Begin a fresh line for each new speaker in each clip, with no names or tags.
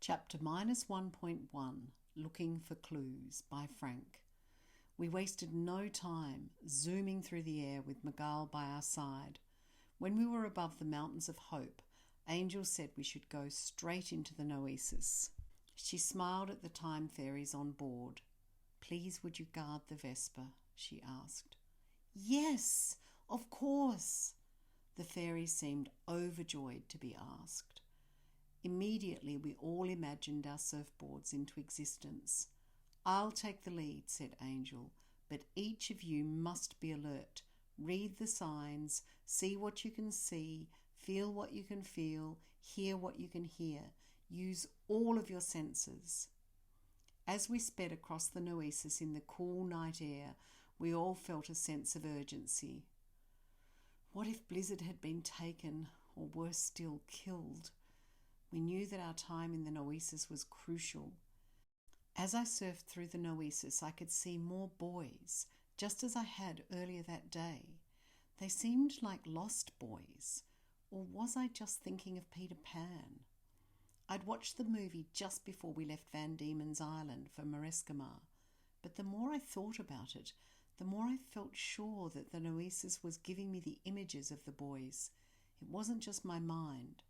Chapter -1.1 Looking for Clues by Frank. We wasted no time zooming through the air with Miguel by our side. When we were above the Mountains of Hope, Angel said we should go straight into the Noesis. She smiled at the time fairies on board. "Please would you guard the Vesper?" she asked. "Yes, of course." The fairies seemed overjoyed to be asked. Immediately we all imagined our surfboards into existence. "I'll take the lead," said Angel, "but each of you must be alert. Read the signs, see what you can see, feel what you can feel, hear what you can hear. Use all of your senses." As we sped across the Noesis in the cool night air, we all felt a sense of urgency. What if Blizzard had been taken, or worse still, killed? We knew that our time in the Noesis was crucial. As I surfed through the Noesis, I could see more boys, just as I had earlier that day. They seemed like lost boys. Or was I just thinking of Peter Pan? I'd watched the movie just before we left Van Diemen's Island for Marescamar, but the more I thought about it, the more I felt sure that the Noesis was giving me the images of the boys. It wasn't just my mind.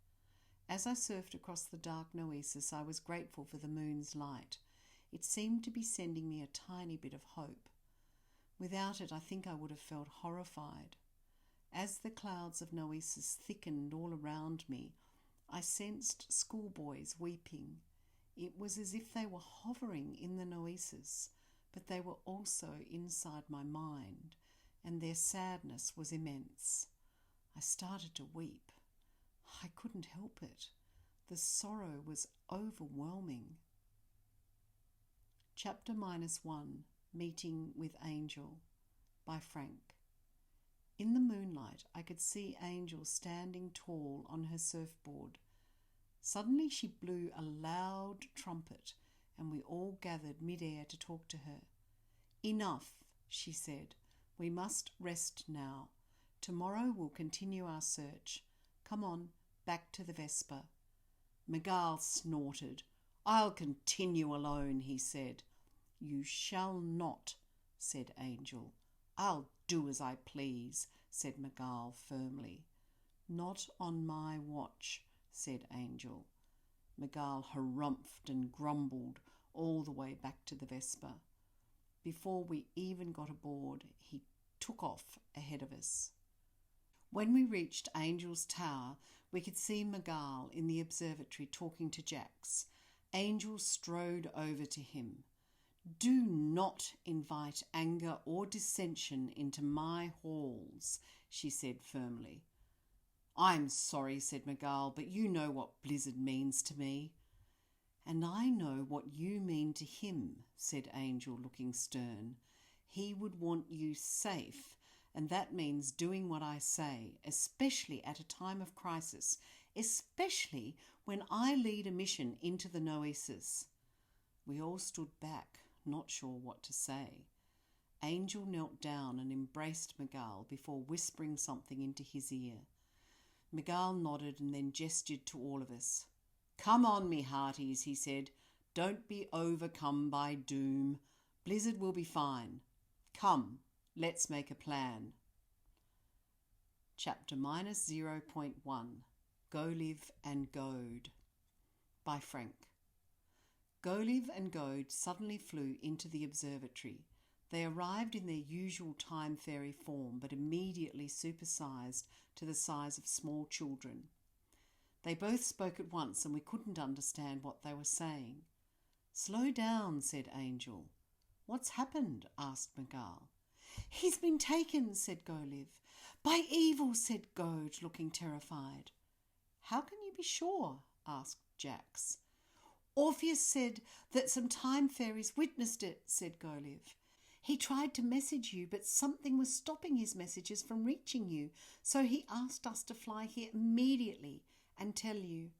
As I surfed across the dark Noesis, I was grateful for the moon's light. It seemed to be sending me a tiny bit of hope. Without it, I think I would have felt horrified. As the clouds of Noesis thickened all around me, I sensed schoolboys weeping. It was as if they were hovering in the Noesis, but they were also inside my mind, and their sadness was immense. I started to weep. I couldn't help it. The sorrow was overwhelming. Chapter -1 Meeting with Angel by Frank. In the moonlight, I could see Angel standing tall on her surfboard. Suddenly she blew a loud trumpet, and we all gathered mid-air to talk to her. "Enough," she said. "We must rest now. Tomorrow we'll continue our search. Come on, back to the Vesper." Miguel snorted. "I'll continue alone," he said. "You shall not," said Angel. "I'll do as I please," said Miguel firmly. "Not on my watch," said Angel. Miguel harumphed and grumbled all the way back to the Vesper. Before we even got aboard, he took off ahead of us. When we reached Angel's tower, we could see Miguel in the observatory talking to Jax. Angel strode over to him. "Do not invite anger or dissension into my halls," she said firmly. "I'm sorry," said Miguel, "but you know what Blizzard means to me." "And I know what you mean to him," said Angel, looking stern. "He would want you safe, and that means doing what I say, especially at a time of crisis, especially when I lead a mission into the Noesis." We all stood back, not sure what to say. Angel knelt down and embraced Miguel before whispering something into his ear. Miguel nodded and then gestured to all of us. "Come on, me hearties," he said. "Don't be overcome by doom. Blizzard will be fine. Come, let's make a plan." Chapter -0.1 Goliv and Gode by Frank. Goliv and Gode suddenly flew into the observatory. They arrived in their usual time fairy form, but immediately supersized to the size of small children. They both spoke at once, and we couldn't understand what they were saying. "Slow down," said Angel. "What's happened?" asked Miguel. "He's been taken," said Goliv. "By evil," said Gode, looking terrified. "How can you be sure?" asked Jax. "Orpheus said that some time fairies witnessed it," said Goliv. "He tried to message you, but something was stopping his messages from reaching you, so he asked us to fly here immediately and tell you."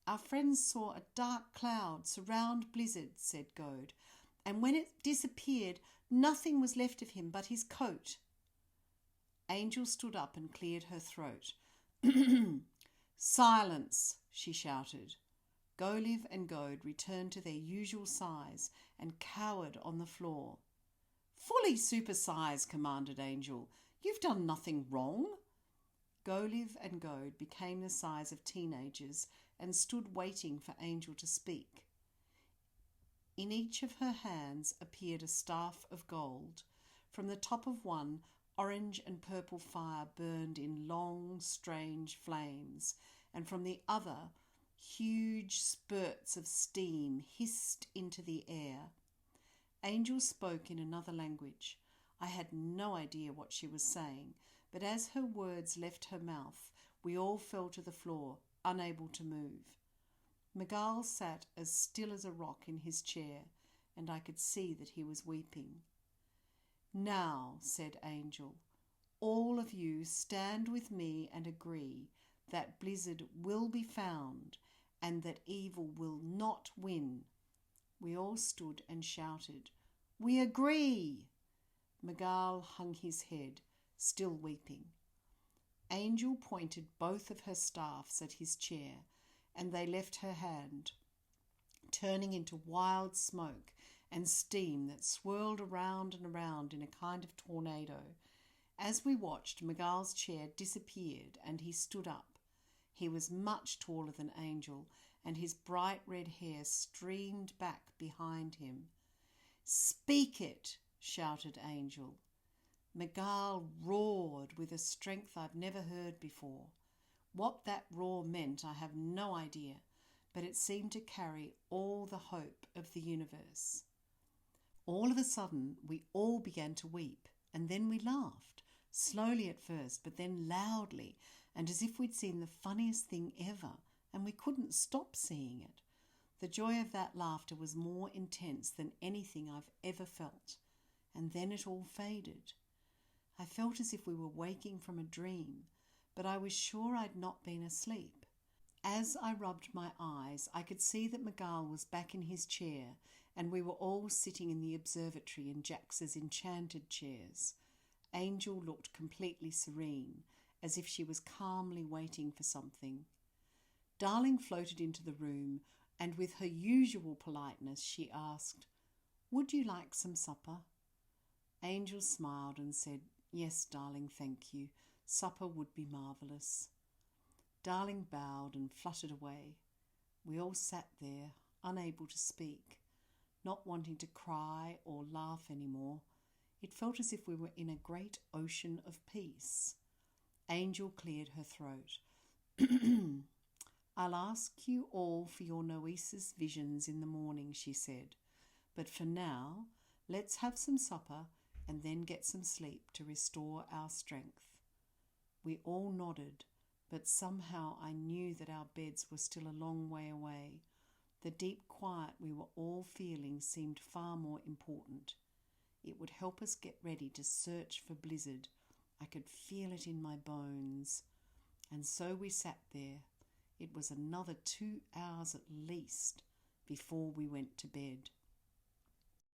"Our friends saw a dark cloud surround Blizzard," said Gode, "and when it disappeared, nothing was left of him but his coat." Angel stood up and cleared her throat. "Silence," she shouted. Goliv and Gode returned to their usual size and cowered on the floor. "Fully supersize," commanded Angel. "You've done nothing wrong." Goliv and Gode became the size of teenagers and stood waiting for Angel to speak. In each of her hands appeared a staff of gold. From the top of one, orange and purple fire burned in long, strange flames, and from the other, huge spurts of steam hissed into the air. Angel spoke in another language. I had no idea what she was saying, but as her words left her mouth, we all fell to the floor, unable to move. Miguel sat as still as a rock in his chair, and I could see that he was weeping. "Now," said Angel, "all of you stand with me and agree that Blizzard will be found and that evil will not win." We all stood and shouted, "We agree!" Miguel hung his head, still weeping. Angel pointed both of her staffs at his chair, and they left her hand, turning into wild smoke and steam that swirled around and around in a kind of tornado. As we watched, Miguel's chair disappeared and he stood up. He was much taller than Angel, and his bright red hair streamed back behind him. "Speak it!" shouted Angel. Miguel roared with a strength I've never heard before. What that roar meant I have no idea, but it seemed to carry all the hope of the universe. All of a sudden, we all began to weep, and then we laughed, slowly at first, but then loudly, and as if we'd seen the funniest thing ever, and we couldn't stop seeing it. The joy of that laughter was more intense than anything I've ever felt, and then it all faded. I felt as if we were waking from a dream, but I was sure I'd not been asleep. As I rubbed my eyes, I could see that Miguel was back in his chair, and we were all sitting in the observatory in Jax's enchanted chairs. Angel looked completely serene, as if she was calmly waiting for something. Darling floated into the room, and with her usual politeness, she asked, "Would you like some supper?" Angel smiled and said, "Yes, darling, thank you. Supper would be marvellous." Darling bowed and fluttered away. We all sat there, unable to speak, not wanting to cry or laugh anymore. It felt as if we were in a great ocean of peace. Angel cleared her throat. "I'll ask you all for your Noesis visions in the morning," she said. "But for now, let's have some supper and then get some sleep to restore our strength." We all nodded, but somehow I knew that our beds were still a long way away. The deep quiet we were all feeling seemed far more important. It would help us get ready to search for Blizzard. I could feel it in my bones. And so we sat there. It was another 2 hours at least before we went to bed.